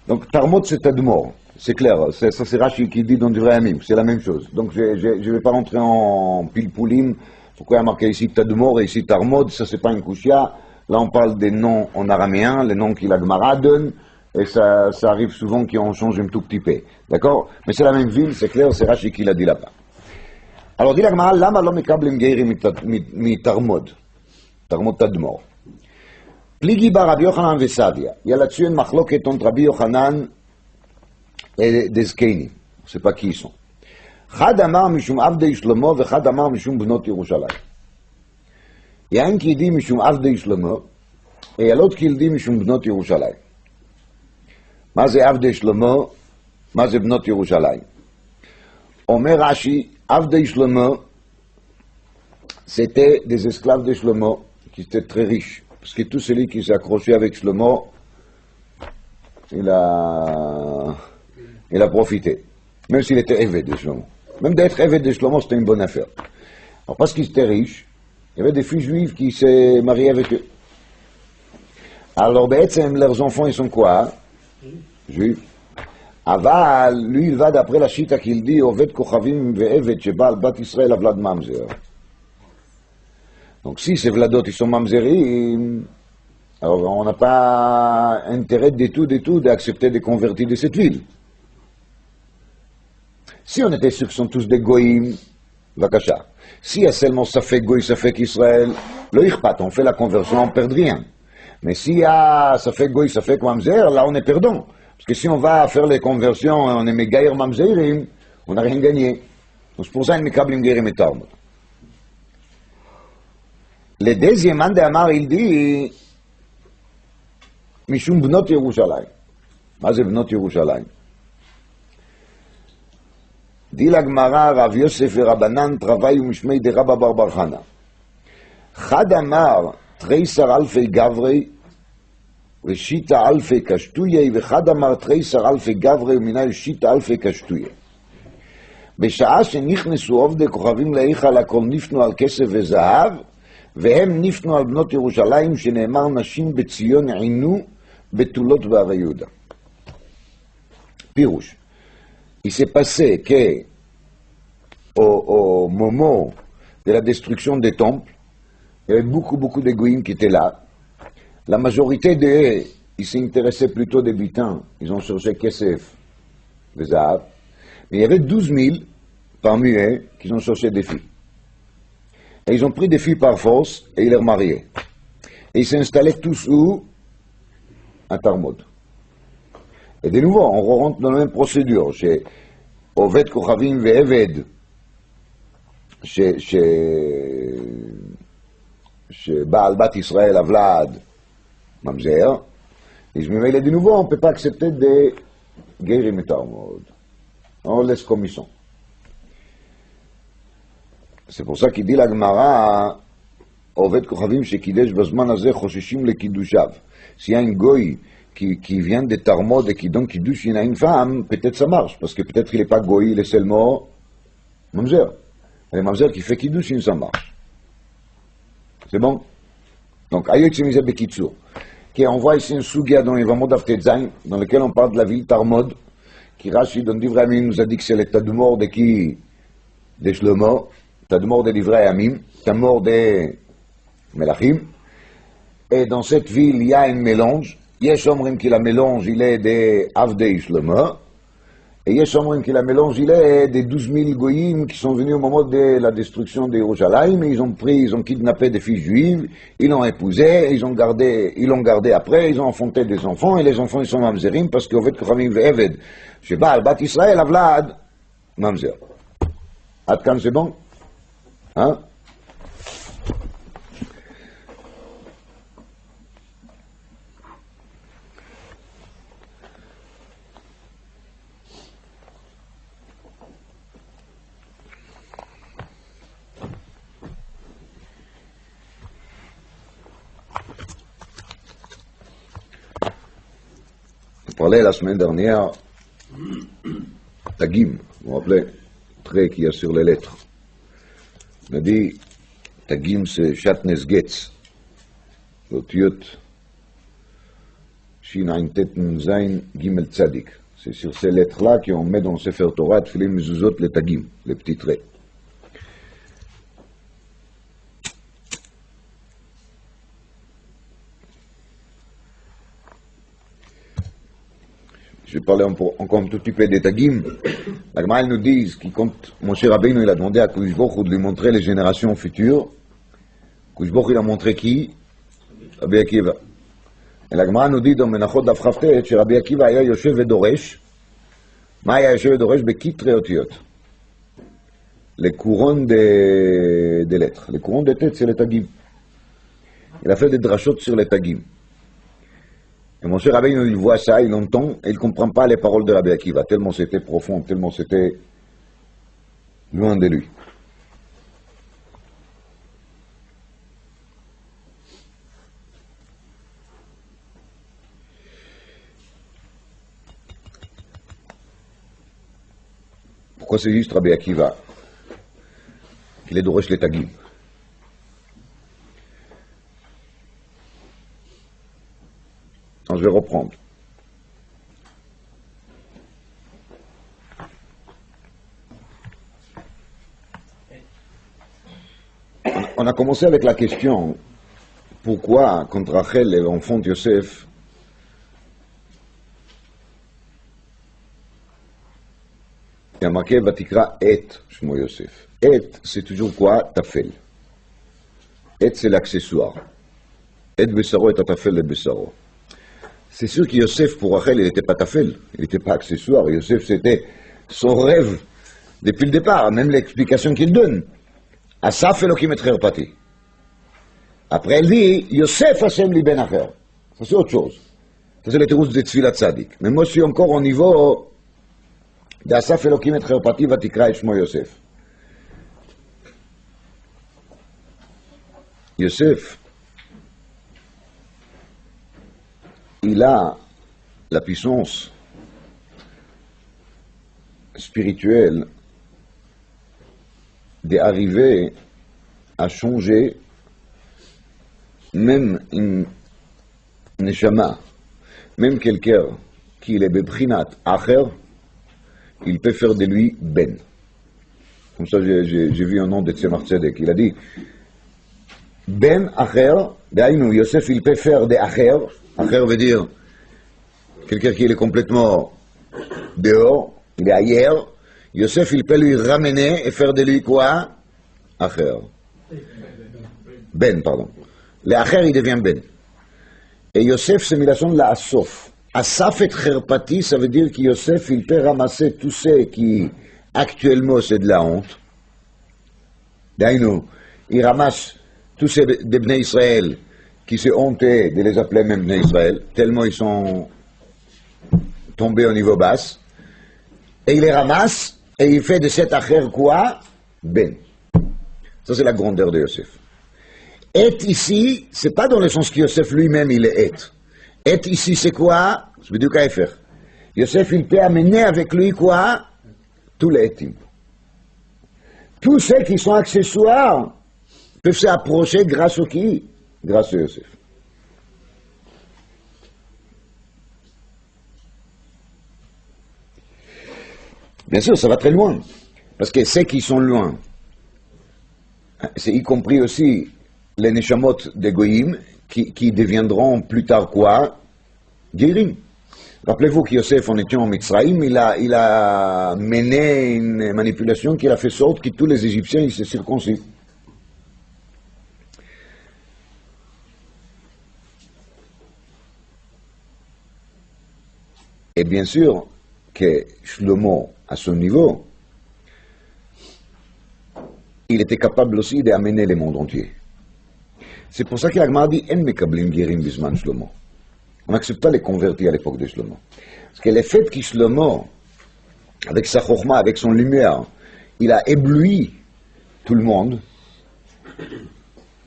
Donc Tarmod c'est Tadmor. C'est clair, ça c'est Rashi qui dit dans Divrei Hayamim, c'est la même chose. Donc je ne vais pas rentrer en pilpoulim, pourquoi il y a marqué ici Tadmor et ici Tarmod, ça c'est pas une kushia. Là on parle des noms en araméen, les noms que la Gemara donne, et ça arrive souvent qu'on change un tout petit peu. D'accord? Mais c'est la même ville, c'est clair, c'est Rashi qui l'a dit là-bas. Alors dit la Gemara, lama lo mekablim geiri mi Tarmod, Tarmod Tadmor. Pligi bar Rabbi Yochanan vesavia, il y a là-dessus une machloket entre Rabbi Yochanan et des Zkenim, je ne sais pas qui ils sont. Chad amar mishum avdei Shlomo vechad amar mishum bnot Yerushalayim. Il y a un qui dit mishum avdei Shlomo et il y a l'autre qui dit mishum bnot Yerushalayim. מה זה עבדי שלמה? מה זה בנות ירושלים? אומר Rashi, עבדי שלמה, c'était des esclaves de Shlomo, qui étaient très riches. Parce que tout celui qui s'est accroché avec Shlomo, il a profité. Même s'il était évêque de Shlomo. Même d'être évêque de Shlomo, c'était une bonne affaire. Alors parce qu'ils étaient riches, il y avait des filles juives qui s'est mariées avec eux. Alors, leurs enfants, ils sont quoi? Juif. Aval, lui, il va d'après la chita qu'il dit, Oved Kochavim ve'Eved, Shebal Bat Israël Avlad Mamzer. Donc, si ces Vladot, ils sont Mamzerim, alors on n'a pas intérêt du tout d'accepter des convertis de cette ville. Si on était sûr qu'ils sont tous des Goïm, Vakasha. Si il y a seulement Safek Goï, Safek Israël, le Ichpat, on fait la conversion, on ne perd rien. Mais s'il y a Safek Goï, Safek Mamzer, là on est perdant. Parce que si on va faire les conversions, on est Megaïr Mamzerim, on n'a rien gagné. Donc c'est pour ça qu'il y a Mekablim Gerim et Tarmud. Le deuxième an de Amar, il dit Mishum Bnot Yerushalayim. מה זה בנות ירושלים? די לגמרא רב יוסף ורבנן תרווי ומשמי דרבא בר בר חנא. חד אמר תריסר אלפי גברי ושיטה אלפי קשטויי, וחד אמר תריסר אלפי גברי ומנהל שיטה אלפי קשטויי. בשעה שנכנסו עובדי כוכבים להיכל, הכל נפנו על כסף וזהב, והם נפנו על בנות ירושלים, שנאמר נשים בציון עינו בתולות בהרי יהודה. פירוש, il s'est passé que au moment de la destruction des temples, il y avait beaucoup d'égoïmes qui étaient là. La majorité d'eux, ils s'intéressaient plutôt des butins. Ils ont cherché Kesef, des Zahav. Mais il y avait 12 000 parmi eux qui ont cherché des filles. Et ils ont pris des filles par force et ils les remariaient. Et ils s'installaient tous où? À Tarmod. Et de nouveau, on rentre dans la même procédure. Chez Oved Kochavim ve'Eved, chez Baal Bat Israël Avlad Mamzer, et je me mêle de nouveau, on ne peut pas accepter des Gerim et Tarmod. On laisse comme ils sont. C'est pour ça qu'il dit la Gemara, Oved Kochavim shekidesh bazman hazeh choshishim lekidushav. S'il y a un goy qui vient de Tarmod et qui donne kiddush à une femme, peut-être ça marche, parce que peut-être qu'il n'est pas goy, il est seulement mamzer. Et mamzer qui fait kiddush, ça marche. C'est bon? Donc, aïe tzimize bekitsur. On voit ici un sugia dans Yevamot Avtetzain, dans lequel on parle de la ville Tarmod, qui Rashi, dans Divrei Amim, nous a dit que c'est l'état de mort de qui? De Shlomo, l'état de mort de Divrei Amim, l'état de mort des Melachim. Et dans cette ville, il y a un mélange. Yesh omrim que la mélange, il est des Avdei Shlomo. Et Yesh omrim que la mélange, il est des 12 000 goyim qui sont venus au moment de la destruction de Yerushalayim. Ils ont kidnappé des filles juives, ils l'ont épousé, ils l'ont gardé après, ils ont enfanté des enfants, et les enfants, ils sont mamzerim, parce qu'Oved Kochavim ve'Eved, chez Baal Bat Israël, Avlad, mamzer. Adkan, c'est bon? Hein? On parlait la semaine dernière Tagim, vous vous rappelez, trait qu'il y a sur les lettres. On a dit Tagim c'est Shatnes Getz, l'otiot Shin Ain Teten Zain Gimel Tzadik. C'est sur ces lettres-là qu'on met dans le Sefer Torah Tfilim Mezuzot les Tagim, les petits traits. Je vais parler encore un tout petit peu des Tagim. La Gemara nous dit qu'il compte, Moshe Rabbeinu, il a demandé à Kodesh Baruch Hu de lui montrer les générations futures. Kodesh Baruch Hu, il a montré qui? Rabbi Akiva. Et la Gemara nous dit dans Menachot Daf Chavtet que Rabbi Akiva היה יושב ודורש. מה היה יושב ודורש? בכתרי אותיות. les couronnes des lettres. Les couronnes des têtes, c'est les tagim. Il a fait des drachot sur les tagim. Et mon cher Rabbeinu, il voit ça, il entend, et il ne comprend pas les paroles de Rabbi Akiva, tellement c'était profond, tellement c'était loin de lui. Pourquoi c'est juste Rabbi Akiva qu'il est Dorosh les Tagim? Alors, je vais reprendre. On a commencé avec la question pourquoi, quand Rachel est l'enfant de Yosef, il y a marqué Vatikra et Shmo Yosef. Et, c'est toujours quoi? Tafel. Et, c'est l'accessoire. Et Bessaro et Tafel et Bessaro. C'est sûr que Yosef, pour Rachel, il n'était pas Tafel, il n'était pas accessoire. Yosef, c'était son rêve depuis le départ, même l'explication qu'il donne. Asaf Elokim et Cherpati. Après, elle dit Yosef Hashem li ben acher. Ça, c'est autre chose. Ça, c'est le thérousse de Tzvilat Tzadik. Mais moi, je suis encore au niveau d'Asaf Elokim et Cherpati Vatikra et Shmo Yosef. Yosef, il a la puissance spirituelle d'arriver à changer même une neshama, même quelqu'un qui est beprinat acher, il peut faire de lui ben. Comme ça, j'ai vu un nom de Tzemach Tzedek. Il a dit ben acher, d'ailleurs, Yosef, il peut faire de acher. Acher veut dire quelqu'un qui est complètement dehors, il est ailleurs. Yosef, il peut lui ramener et faire de lui quoi? Acher. Ben, pardon. Le Acher, il devient Ben. Et Yosef, c'est milation de la Asaf. Asaf et Cherpati, ça veut dire que Yosef, il peut ramasser tous ceux qui, actuellement, c'est de la honte. D'ailleurs, il ramasse tous ces des Bnei Israël qui se hontaient de les appeler même Bnei Israël, tellement ils sont tombés au niveau bas. Et il les ramasse, et il fait de cet Acher quoi? Ben. Ça, c'est la grandeur de Yosef. Et ici, c'est pas dans le sens que Yosef lui-même, il est et. Et ici, c'est quoi? Je veux dire qu'à faire. Yosef, il peut amener avec lui quoi? Tous les etim. Tous ceux qui sont accessoires peuvent s'approcher grâce au qui? Grâce à Yosef. Bien sûr, ça va très loin. Parce que ceux qui sont loin, c'est y compris aussi les neshamot des goyim qui deviendront plus tard quoi? Guérim. Rappelez-vous que Yosef, en étant en Mitzrayim, il a mené une manipulation qui a fait sorte que tous les Égyptiens ils se circoncis. Et bien sûr que Shlomo, à son niveau, il était capable aussi d'amener le monde entier. C'est pour ça qu'Agmar dit En mekablim gerim bisman Shlomo. On n'accepte pas les convertis à l'époque de Shlomo. Parce que le fait que Shlomo, avec sa chokhma, avec son lumière, il a ébloui tout le monde,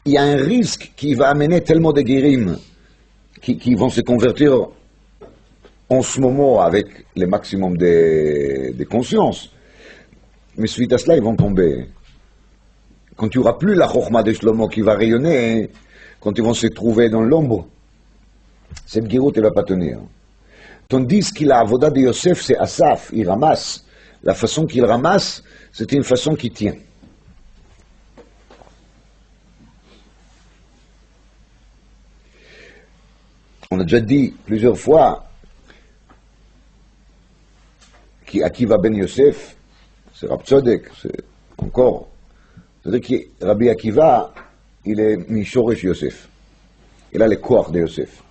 il y a un risque qui va amener tellement de guérim qui vont se convertir en ce moment avec le maximum de conscience. Mais suite à cela, ils vont tomber. Quand il n'y aura plus la chokhma de Shlomo qui va rayonner, quand ils vont se trouver dans l'ombre, cette guéroute ne va pas tenir. Tandis que la avoda de Yosef, c'est Asaf, il ramasse. La façon qu'il ramasse, c'est une façon qui tient. On a déjà dit plusieurs fois qu'Akiva ben Yosef, c'est Rab Tzodek, c'est encore. C'est-à-dire que Rabbi Akiva, il est Mishoresh Yosef. Il a le corps de Yosef.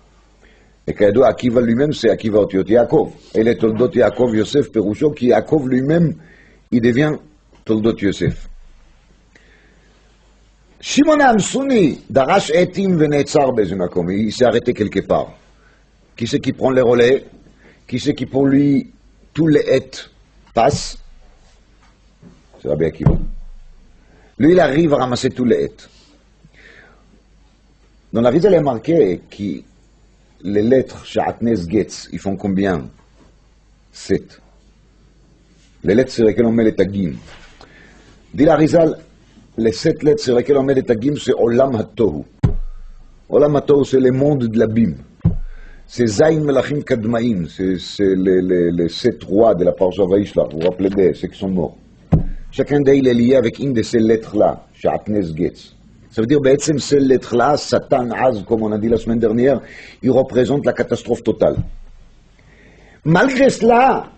Et qu'Ado Akiva lui-même, c'est Akiva Otiot Yaakov. Et les Toldot Yaakov Yosef Perusho, qui Yaakov lui-même, il devient תולדות יוסף. שמעון האמסוני דרש עטים ונעצר באיזה מקום, il s'est arrêté quelque part. Qui c'est qui prend les relais? Qui c'est qui pour lui tous les hêtes passent? C'est Rabbi Akiva. Lui il arrive à ramasser tous les hêtes. Dans la vie il est marqué que les lettres Sha'atnez Getz, ils font combien? 7. Les lettres sur lesquelles on met les taggim. Dit la Rizal, les 7 lettres sur lesquelles on met les taggim, c'est Olam HaTohu. Olam HaTohu, c'est le monde de l'abîme. C'est Zayin Melachim Kadmaim, c'est les 7 rois de la Parasha Vaishla, vous vous rappelez d'eux, ceux qui sont morts. Chacun d'eux, il est lié avec une de ces lettres-là, Sha'atnez Getz. Ça veut dire, que ces lettres-là, Satan, Az, comme on a dit la semaine dernière, il représente la catastrophe totale. Malgré cela,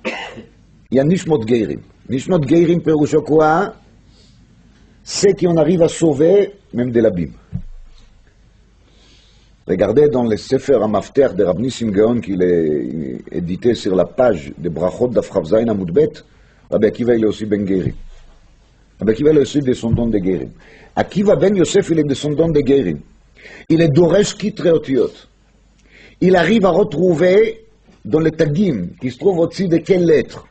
il y a Nishmot Geirim. Nishmot Geirim, Perusha quoi? C'est qu'on arrive à sauver même de l'abîme. Regardez dans le Sefer HaMafter de Rav Nissim Gaon qu'il est édité sur la page de Brachot d'Afrav Zayin Amudbet, Rabbi Akiva il est aussi Ben Geirim. Rabbi Akiva il est aussi descendant de Geirim. Akiva Ben Yosef il est descendant de Geirim. Il est Doresh Kitre Otiot. Il arrive à retrouver dans les Tagim, qui se trouvent au-dessus de quelles lettres?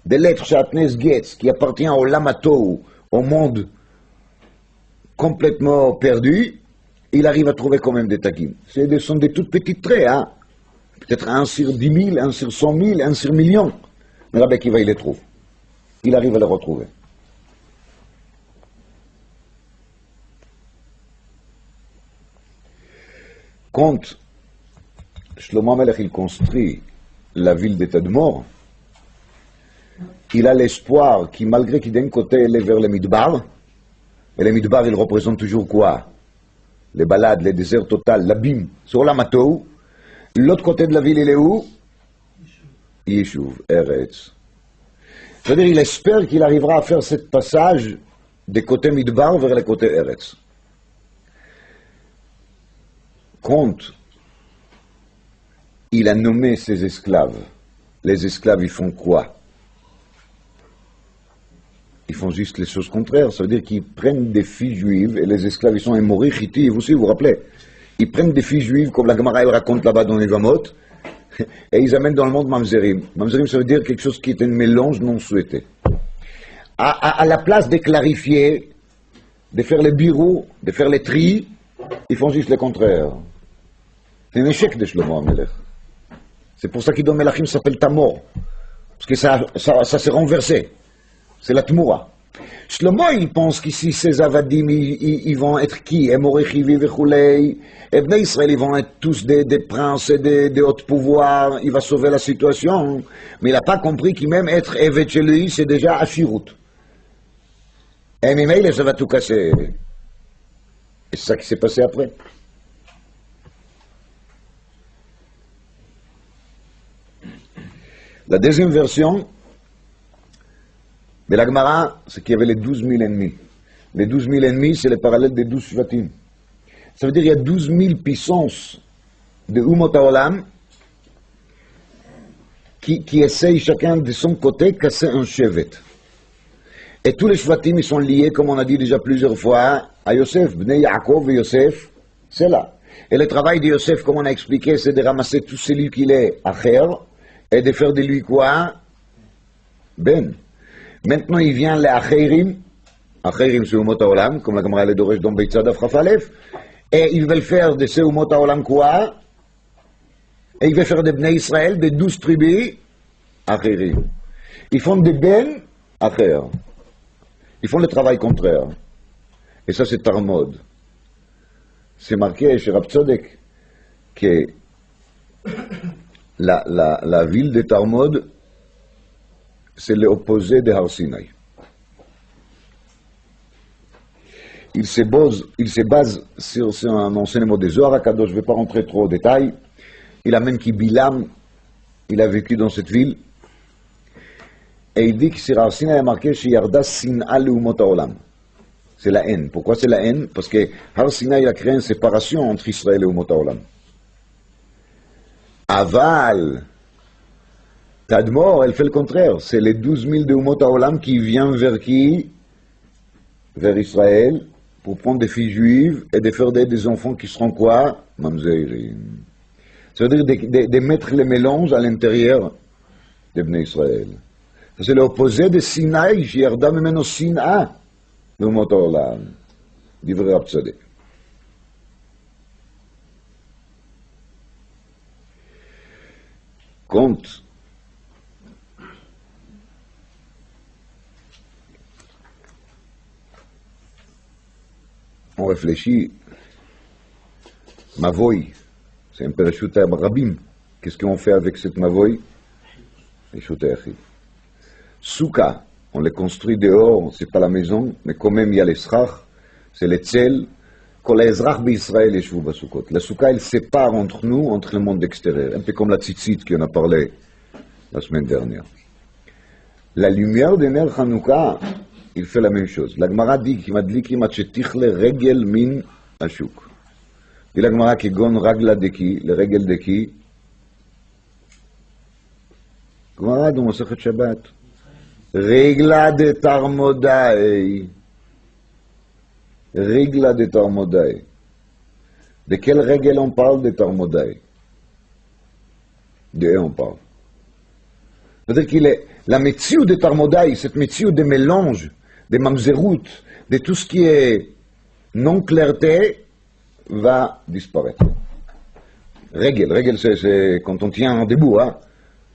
Des lettres Sha'atnez Getz, qui appartient au Lamato, au monde complètement perdu, il arrive à trouver quand même des Tagim. Ce sont des toutes petites traits, hein? Peut-être 1 sur 10 000, 1 sur 100 000, 1 sur million. Mais Rabbi Akiva, il les trouve. Il arrive à les retrouver. Quand Shlomo HaMelech, il construit la ville de Tadmor, il a l'espoir qu'il, malgré qu'il d'un côté elle est vers le Midbar, et le Midbar il représente toujours quoi? Les balades, les déserts total, l'abîme, sur la Matou. L'autre côté de la ville il est où? Yishuv, Eretz. C'est-à-dire il espère qu'il arrivera à faire ce passage des côtés Midbar vers les côtés Eretz. Quand il a nommé ses esclaves, les esclaves ils font quoi? Ils font juste les choses contraires, ça veut dire qu'ils prennent des filles juives, et les esclaves ils sont Émori, Chiti, vous aussi vous vous rappelez, ils prennent des filles juives comme la Gemara elle raconte là-bas dans les Vamot, et ils amènent dans le monde Mamzerim. Mamzerim ça veut dire quelque chose qui est un mélange non souhaité. À la place de clarifier, de faire les bureaux, de faire les tris, ils font juste le contraire. C'est un échec de Shlomo HaMelech. C'est pour ça qu'Idom Melachim s'appelle Tamor, parce que ça s'est renversé. C'est la Tmoura. Shlomo, il pense qu'ici, ces Avadim, ils vont être qui? Emorechivi vechulei. Et Bnei Israël, ils vont être tous des princes et des hauts pouvoirs. Il va sauver la situation. Mais il n'a pas compris qu'il même être Evet chez lui, c'est déjà Ashirut. Et Mimeille, ça va tout casser. Et c'est ça qui s'est passé après. La deuxième version de la Gemara, c'est qu'il y avait les 12 000 ennemis. Les 12 000 ennemis, c'est le parallèle des 12 Shvatim. Ça veut dire qu'il y a 12 000 puissances de Umot HaOlam qui essayent chacun de son côté casser un chevet. Et tous les Shvatim, ils sont liés, comme on a dit déjà plusieurs fois, à Yosef. Bnei Yaakov et Yosef, c'est là. Et le travail de Yosef, comme on a expliqué, c'est de ramasser tout celui qu'il est, Acher, et de faire de lui quoi? Ben. Maintenant, il vient les Acherim. Acherim, c'est Umot HaOlam, comme la Gemara le Doresh dans Beit Tzadaf Rafalef. Et ils veulent faire de ces Umot HaOlam quoi? Et ils veulent faire de Bnei Israël, de 12 tribus, Acherim. Ils font des Ben, Acher. Ils font le travail contraire. Et ça, c'est Tarmod. C'est marqué chez Rav Tzadok que la ville de Tarmod, c'est l'opposé de Har Sinai. Il se base sur un enseignement des Zohar HaKadosh, je ne vais pas rentrer trop en détail. Il amène qui Bilam, il a vécu dans cette ville, et il dit que sur Har Sinai, il y a marqué chez Yarda Sin'a Leumot HaOlam. C'est la haine. Pourquoi c'est la haine? Parce que Har Sinai a créé une séparation entre Israël et Umot HaOlam. Aval, Tadmor, elle fait le contraire. C'est les 12 000 de Umot HaOlam qui viennent vers qui? Vers Israël, pour prendre des filles juives et de faire des enfants qui seront quoi? Mamzerim. C'est-à-dire de mettre les mélanges à l'intérieur de Bnei Israël. C'est l'opposé de Sinaï, שירדה ממנו שנאה לאומות העולם. דברי רב צודק. Quand on réfléchit, Mavoy, c'est un peu Reshut Rabim. Qu'est-ce qu'on fait avec cette Mavoy? Reshut Yachid. Souka, on les construit dehors, c'est pas la maison, mais quand même il y a les srach, c'est les tzel. Quand les Ezrach d'Israël yeshvu basukot. La souka, elle sépare entre nous, entre le monde extérieur, un peu comme la tzitzit qu'on a parlé la semaine dernière. La lumière de Ner Hanouka, il fait la même chose. La Gemara dit qu'il madlikim at shetichle regel min ashuk. Dit la Gemara qui gon ragla de qui, le regel de qui? Gemara dans Masechet Shabbat. Regla de Tarmodai. Regla de Tarmodai. De quelle règle on parle de Tarmodai? De eux on parle. C'est-à-dire qu'il est la métier de Tarmodai, cette métier de mélange, de mamzerout, de tout ce qui est non-clarté, va disparaître. Règle, c'est quand on tient debout, hein,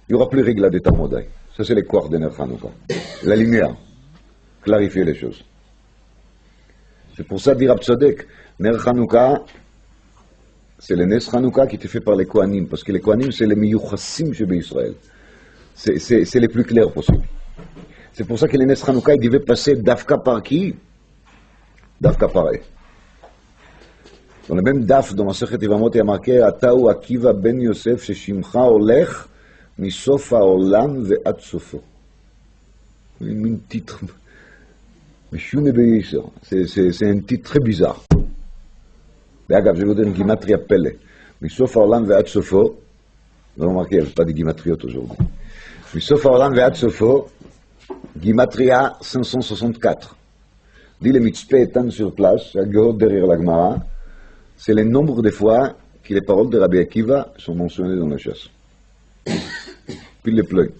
il n'y aura plus règle de Tarmodai. Ça, c'est les quarts de Ner Hanouka. La lumière, clarifier les choses. C'est pour ça, dire Abtzadek, Ner Hanouka, c'est le Nes Hanouka qui était fait par les Kohanim, parce que les Kohanim, c'est les miyuchassim chez Israël. C'est les plus clairs possibles. C'est pour ça que le Nes Hanouka, il devait passer d'Afka par qui? D'Afka par eux. Dans le même Daf, dans Masechet Yevamot, il y a marqué Ataou Akiva ben Yosef, sheshimcha olech, misof haolam ve'ad sofo. Un titre. C'est un titre très bizarre. D'ailleurs, je vais vous dire une gimatria pelle. Misof haolam ve'ad sofo. Vous remarquez, il n'y a pas de gimatriotes aujourd'hui. Misof haolam ve'ad sofo, gimatria 564. Dit le mitzpeh étant sur place, à Gehot derrière la Gemara, c'est le nombre de fois que les paroles de Rabbi Akiva sont mentionnées dans la chasse. Puis les pleuils.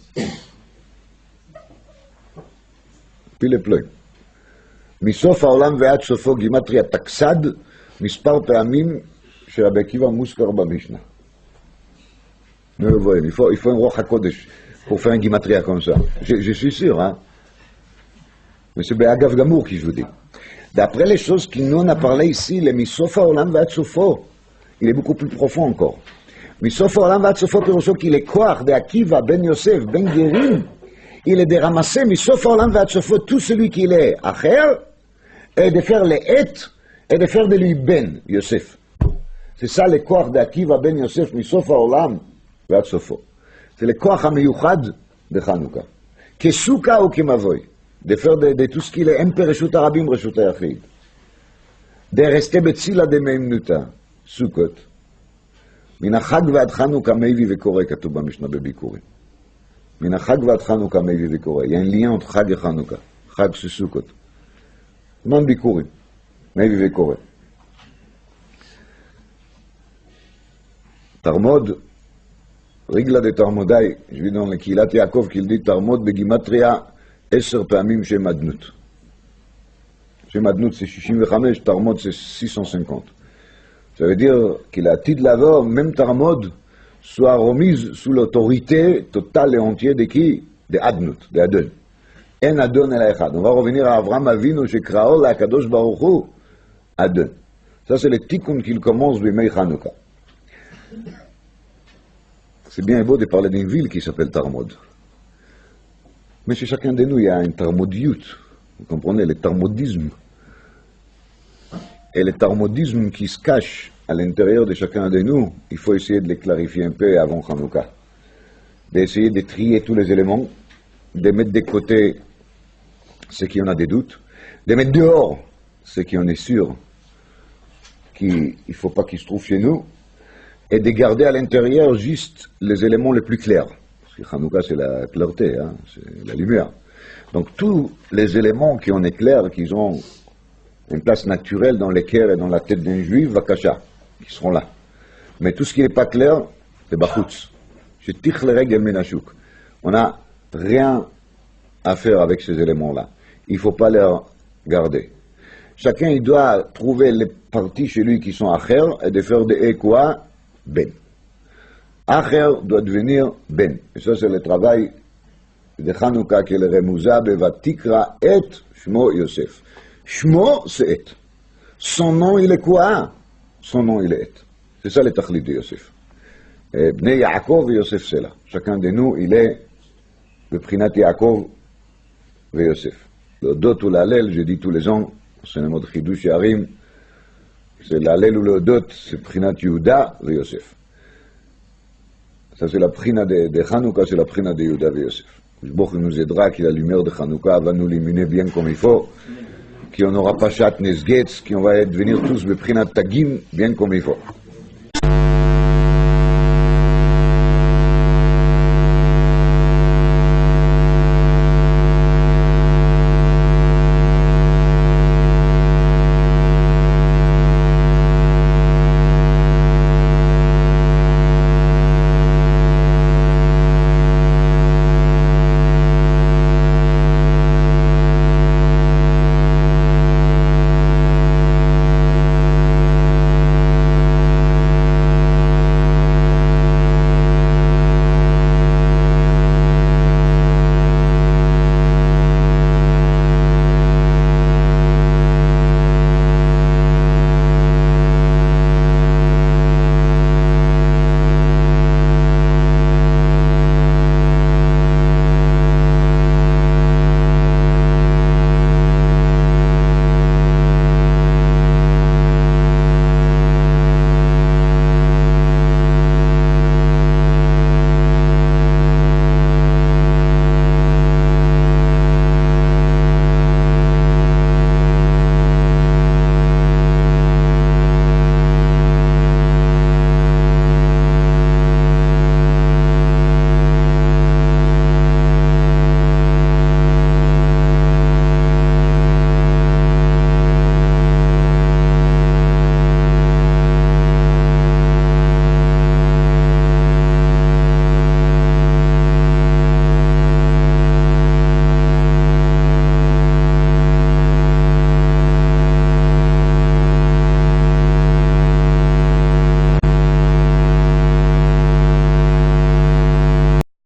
מסוף העולם ועד סופו גימטריה תקסד, מספר פעמים שרבי עקיבא מוזכר במשנה. Il faut un roi HaKodesh pour faire un gimatria comme ça. Je suis sûr, hein. Mais c'est Be'agav Gamour qui je vous dis. D'après les choses qu'il nous a parlé ici, le Misof HaOlam Ve'ad Sofo, il est beaucoup plus profond encore. Misof HaOlam Ve'ad Sofo, פירושו כי לכוח דעקיבא בן יוסף בן גרים, il est de ramasser Misof HaOlam Ve'ad Sofo, tout celui qui est acher, et de faire les et, et de faire de lui ben Yosef. C'est ça le koach d'Akiva ben Yosef, Misof HaOlam Ve'ad Sofo. C'est le koach hamiyuchad de Hanouka. Kesouka ou kemavoy. De faire de tout ce qu'il est un peu Reshut Arabim, Reshut Yachid. De rester betzila de meimnuta, Sukkot. מן החג ועד חנוכה מביא וקורא, כתוב במשנה בביקורים. מן החג ועד חנוכה מביא וקורא. Il y a un lien entre חג וחנוכה, חג של סוכות. זמן ביקורים, מביא וקורא. תרמוד, רגלה דתרמודאי, je vis dans le קהילת יעקב, qu'il dit תרמוד בגימטריה 10 פעמים שם אדנות. שם אדנות c'est 65, תרמוד c'est 650. Ça veut dire qu'il a dit d'abord, même Tarmod soit remise sous l'autorité totale et entière de qui? De Adnut, de Adon. En Adon el Echad. On va revenir à Avraham Avinu, Shekraol, la Kadosh Baruch Hu, Adon. Ça, c'est le tikkun qu'il commence b'Mei Chanukah. C'est bien beau de parler d'une ville qui s'appelle Tarmod. Mais chez chacun de nous, il y a un Tarmodiyut. Vous comprenez, le Tarmodisme. Et le tarmodisme qui se cache à l'intérieur de chacun de nous, il faut essayer de les clarifier un peu avant Hanouka. D'essayer de trier tous les éléments, de mettre de côté ceux qui en a des doutes, de mettre dehors ceux qui en est sûr qu'il ne faut pas qu'ils se trouvent chez nous, et de garder à l'intérieur juste les éléments les plus clairs. Parce que Hanouka c'est la clarté, hein, c'est la lumière. Donc tous les éléments qui en éclairent, qui ont une place naturelle dans les cœurs et dans la tête d'un juif, Vakasha, qui seront là. Mais tout ce qui n'est pas clair, c'est Bachutz. Je tire les règles Menachuk. On n'a rien à faire avec ces éléments-là. Il ne faut pas les garder. Chacun, il doit trouver les parties chez lui qui sont Acher et de faire des quoi Ben. Acher doit devenir Ben. Et ça, c'est le travail de Hanouka qui est le Remouza, Bevatikra et Shmo Yosef. Shmo, c'est et. Son nom, il est quoi? Son nom, il est et. C'est ça le tachlit de Yosef. Bnei Yaakov et Yosef, c'est là. Chacun de nous, il est le Prinat Yaakov et Yosef. Le dot ou l'allel, je dis tous les ans, c'est le mot de Chidush Yarim, c'est l'allel ou le dot, c'est Prinat Yehuda et Yosef. Ça, c'est la Prinat de Hanouka, c'est la Prinat de Yehuda et Yosef. J'bouch nous aidera que la lumière de Hanouka va nous illuminer bien comme il faut, qu'on n'aura pas chat nesgetz, qu'on va devenir tous le Prinat Tagim bien comme il faut.